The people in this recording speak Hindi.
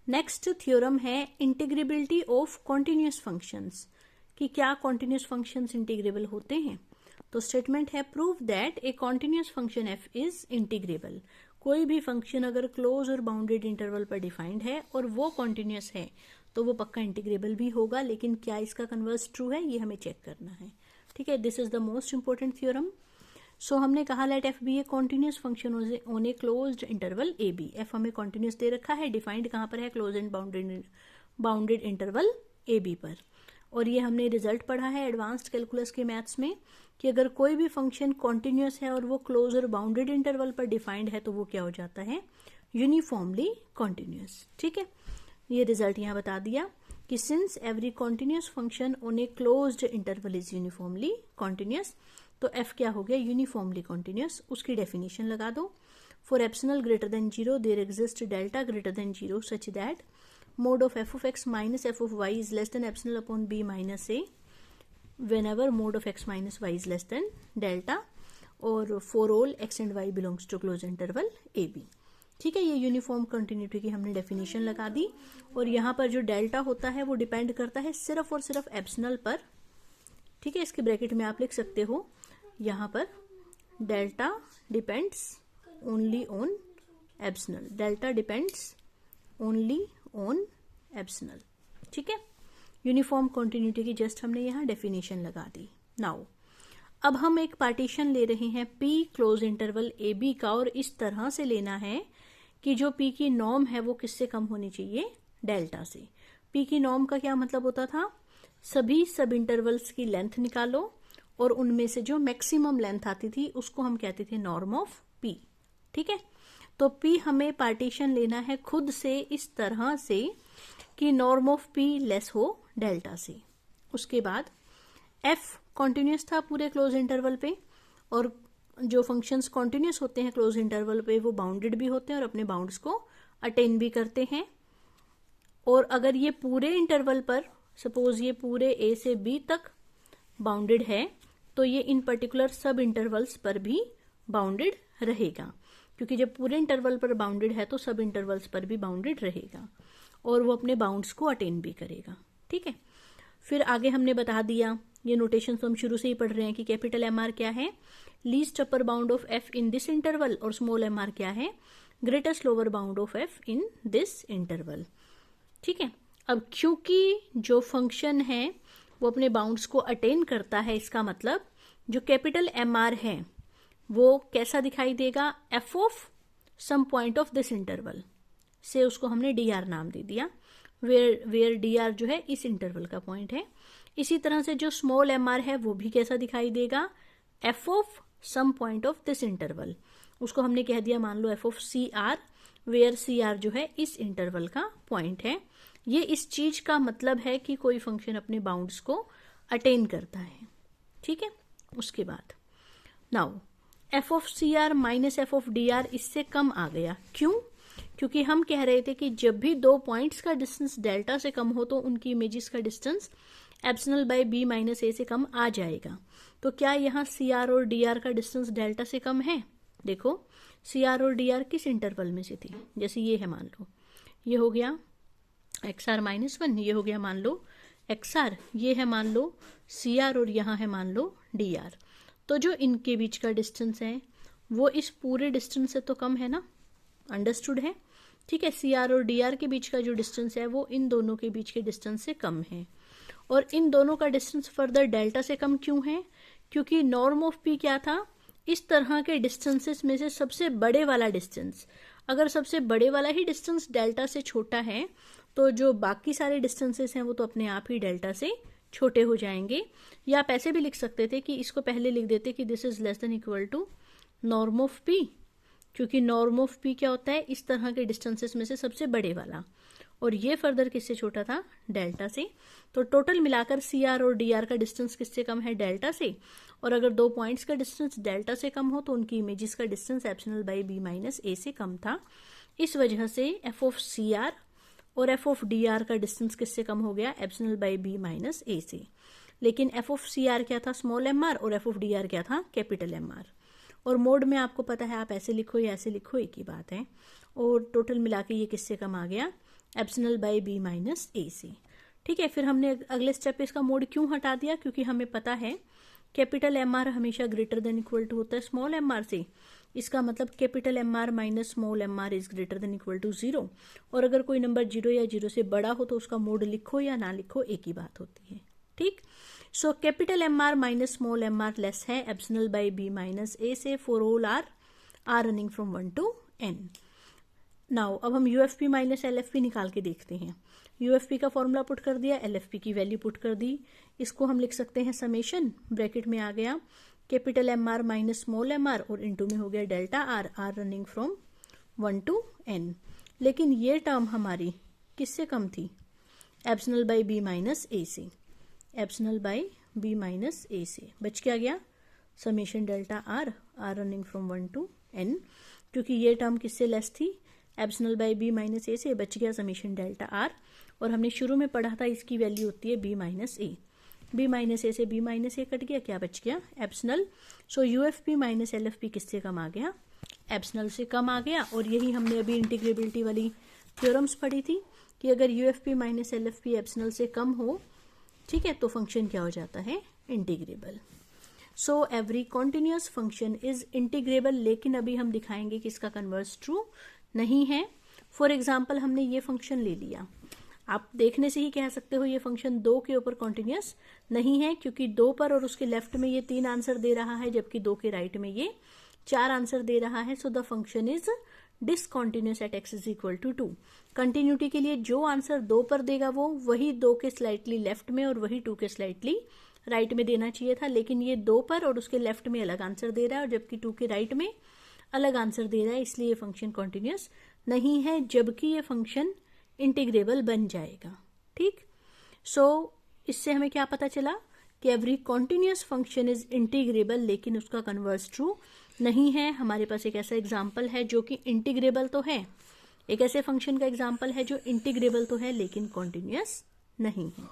नेक्स्ट थ्योरम है इंटीग्रेबिलिटी ऑफ कॉन्टिन्यूस फंक्शंस, कि क्या कॉन्टिन्यूस फंक्शंस इंटीग्रेबल होते हैं। तो स्टेटमेंट है prove that A continuous function F is integrable. कोई भी फंक्शन अगर क्लोज और बाउंडेड इंटरवल पर डिफाइंड है और वो कॉन्टिन्यूस है तो वो पक्का इंटीग्रेबल भी होगा, लेकिन क्या इसका कन्वर्स ट्रू है ये हमें चेक करना है। ठीक है, this is the most important theorem. So हमने कहा let f be a continuous function on a closed interval A b. F हमें कॉन्टिन्यूस दे रखा है, डिफाइंड कहाँ पर है, close and bounded interval A b पर। और ये हमने रिजल्ट पढ़ा है एडवांस्ड कैलकुलस के मैथ्स में कि अगर कोई भी फंक्शन कॉन्टिन्यूस है और वो क्लोज और बाउंडेड इंटरवल पर डिफाइंड है तो वो क्या हो जाता है, यूनिफॉर्मली कॉन्टिन्यूस। ठीक है, ये रिजल्ट यहाँ बता दिया कि since every continuous function on a closed interval is uniformly continuous, तो एफ क्या हो गया, यूनिफॉर्मली कॉन्टिन्यूस। उसकी डेफिनेशन लगा दो। For epsilon greater than 0 there exist delta greater than 0 such that mod of f of x minus f of y is less than epsilon upon b minus a whenever mod of x minus y is less than delta, और for all x and y belongs to closed interval a b। ठीक है, ये यूनिफॉर्म कंटिन्यूटी की हमने डेफिनेशन लगा दी। और यहाँ पर जो डेल्टा होता है वो डिपेंड करता है सिर्फ और सिर्फ एप्सिलॉन पर। ठीक है, इसके ब्रैकेट में आप लिख सकते हो यहाँ पर delta depends only on epsilon, delta depends only on epsilon. ठीक है, यूनिफॉर्म कॉन्टिन्यूटी की जस्ट हमने यहाँ डेफिनेशन लगा दी। नाउ अब हम एक पार्टीशन ले रहे हैं पी क्लोज इंटरवल ए बी का, और इस तरह से लेना है कि जो पी की नॉर्म है वो किससे कम होनी चाहिए, डेल्टा से। पी की नॉर्म का क्या मतलब होता था, सभी सब इंटरवल्स की लेंथ निकालो और उनमें से जो मैक्सिमम लेंथ आती थी उसको हम कहते थे नॉर्म ऑफ पी। ठीक है, तो P हमें पार्टीशन लेना है खुद से इस तरह से कि नॉर्म ऑफ P लेस हो डेल्टा से। उसके बाद F कॉन्टिन्यूस था पूरे क्लोज इंटरवल पे, और जो फंक्शंस कॉन्टिन्यूस होते हैं क्लोज इंटरवल पे वो बाउंडेड भी होते हैं और अपने बाउंड्स को अटेन भी करते हैं। और अगर ये पूरे इंटरवल पर, सपोज ये पूरे A से B तक बाउंडेड है, तो ये इन पर्टिकुलर सब इंटरवल्स पर भी बाउंडेड रहेगा, क्योंकि जब पूरे इंटरवल पर बाउंडेड है तो सब इंटरवल्स पर भी बाउंडेड रहेगा और वो अपने बाउंड्स को अटेन भी करेगा। ठीक है, फिर आगे हमने बता दिया, ये नोटेशन तो हम शुरू से ही पढ़ रहे हैं कि कैपिटल एम आर क्या है, least upper bound of F in this interval, और स्मॉल एम आर क्या है, greatest lower bound of F in this interval. ठीक है, अब क्योंकि जो फंक्शन है वो अपने बाउंड्स को अटेन करता है, इसका मतलब जो कैपिटल एम आर है वो कैसा दिखाई देगा, F of some point of this interval से, उसको हमने डी आर नाम दे दिया, वेयर डी आर जो है इस इंटरवल का पॉइंट है। इसी तरह से जो स्मॉल एम आर है वो भी कैसा दिखाई देगा, F of some point of this interval, उसको हमने कह दिया मान लो f of C r, where c r जो है इस इंटरवल का पॉइंट है। ये इस चीज का मतलब है कि कोई फंक्शन अपने बाउंड्स को अटेन करता है। ठीक है, उसके बाद now F of C R minus F of D R इससे कम आ गया। क्यों, क्योंकि हम कह रहे थे कि जब भी दो पॉइंट्स का डिस्टेंस डेल्टा से कम हो तो उनकी इमेजेस का distance epsilon by b minus ए से कम आ जाएगा। तो क्या यहाँ सी आर और डी आर का डिस्टेंस डेल्टा से कम है, देखो सी आर और डी आर किस इंटरवल में से थी, जैसे ये है मान लो ये हो गया एक्स आर माइनस 1, ये हो गया मान लो एक्स आर, ये है मान लो सी आर और यहाँ है मान लो डी आर। तो जो इनके बीच का डिस्टेंस है वो इस पूरे डिस्टेंस से तो कम है ना, अंडरस्टूड है। ठीक है, सी आर और डी आर के बीच का जो डिस्टेंस है वो इन दोनों के बीच के डिस्टेंस से कम है, और इन दोनों का डिस्टेंस फर्दर डेल्टा से कम क्यों है, क्योंकि नॉर्म ऑफ पी क्या था, इस तरह के डिस्टेंसेस में से सबसे बड़े वाला डिस्टेंस, अगर सबसे बड़े वाला ही डिस्टेंस डेल्टा से छोटा है तो जो बाकी सारे डिस्टेंसेस हैं वो तो अपने आप ही डेल्टा से छोटे हो जाएंगे। या आप ऐसे भी लिख सकते थे कि इसको पहले लिख देते कि this is less than equal to norm of P, क्योंकि नॉर्म ऑफ पी क्या होता है, इस तरह के डिस्टेंसेस में से सबसे बड़े वाला, और ये फर्दर किससे छोटा था, डेल्टा से। तो टोटल मिलाकर सी आर और डी आर का डिस्टेंस किससे कम है, डेल्टा से। और अगर दो पॉइंट्स का डिस्टेंस डेल्टा से कम हो तो उनकी इमेजेस का distance epsilon by B minus ए से कम था। इस वजह से एफ ऑफ सी आर और एफ ऑफ डी आर का डिस्टेंस किससे कम हो गया, एप्सिलॉन बाई बी माइनस ए से। लेकिन एफ ऑफ सी आर क्या था, स्मॉल एम आर, और एफ ऑफ डी आर क्या था, कैपिटल एम आर। और मोड में आपको पता है आप ऐसे लिखो या ऐसे लिखो एक ही बात है। और टोटल मिला के ये किससे कम आ गया, एप्सिलॉन बाई बी माइनस ए से। ठीक है, फिर हमने अगले स्टेप पे इसका मोड क्यों हटा दिया, क्योंकि हमें पता है कैपिटल एम आर हमेशा ग्रेटर देन इक्वल टू होता है स्मॉल एम आर से। इसका मतलब capital M R minus small M R is greater than equal to 0। और अगर कोई नंबर 0 या 0 से बड़ा हो तो उसका मोड लिखो या ना लिखो एक ही बात होती है। ठीक, so capital M R minus small M R less है एप्सिलॉन बाई बी माइनस ए से for all R running from 1 to n। Now अब हम यूएफपी माइनस एलएफपी निकाल के देखते हैं। यूएफपी का फॉर्मूला पुट कर दिया, एलएफपी की वैल्यू पुट कर दी। इसको हम लिख सकते हैं समेशन, ब्रैकेट में आ गया capital M R minus small M R और इनटू में हो गया delta R running from 1 to n। लेकिन ये टर्म हमारी किससे कम थी, एप्सिलॉन बाई बी माइनस ए से। एप्सिलॉन बाई बी माइनस ए से बच क्या गया summation delta R running from 1 to n, क्योंकि ये टर्म किससे लेस थी, एप्सिलॉन बाई बी माइनस ए से। बच गया समेशन डेल्टा आर, और हमने शुरू में पढ़ा था इसकी वैल्यू होती है बी माइनस ए। बी माइनस ए से बी माइनस ए कट गया, क्या बच गया एप्सिलॉन। सो यूएफपी माइनस एलएफपी किससे कम आ गया, एप्सिलॉन से कम आ गया। और यही हमने अभी इंटीग्रेबिलिटी वाली थ्योरम्स पढ़ी थी कि अगर यूएफपी माइनस एलएफपी एप्सिलॉन से कम हो, ठीक है, तो फंक्शन क्या हो जाता है, integrable. So every continuous function is integrable, लेकिन अभी हम दिखाएंगे कि इसका कन्वर्स ट्रू नहीं है। फॉर एग्जाम्पल हमने ये फंक्शन ले लिया, आप देखने से ही कह सकते हो ये फंक्शन 2 के ऊपर कॉन्टिन्यूअस नहीं है, क्योंकि 2 पर और उसके लेफ्ट में ये 3 आंसर दे रहा है, जबकि 2 के राइट में ये 4 आंसर दे रहा है। So the function is discontinuous at X is equal to 2। Continuity के लिए जो आंसर 2 पर देगा वो वही 2 के स्लाइटली लेफ्ट में और वही 2 के स्लाइटली राइट में देना चाहिए था, लेकिन ये 2 पर और उसके लेफ्ट में अलग आंसर दे रहा है और जबकि 2 के राइट में अलग आंसर दे रहा है, इसलिए ये फंक्शन कॉन्टिन्यूअस नहीं है, जबकि ये फंक्शन इंटीग्रेबल बन जाएगा। ठीक, सो इससे हमें क्या पता चला कि every continuous function is integrable, लेकिन उसका कन्वर्स ट्रू नहीं है। हमारे पास एक ऐसा एग्जाम्पल है जो कि इंटीग्रेबल तो है, एक ऐसे फंक्शन का एग्जाम्पल है जो इंटीग्रेबल तो है लेकिन कॉन्टिन्यूअस नहीं है।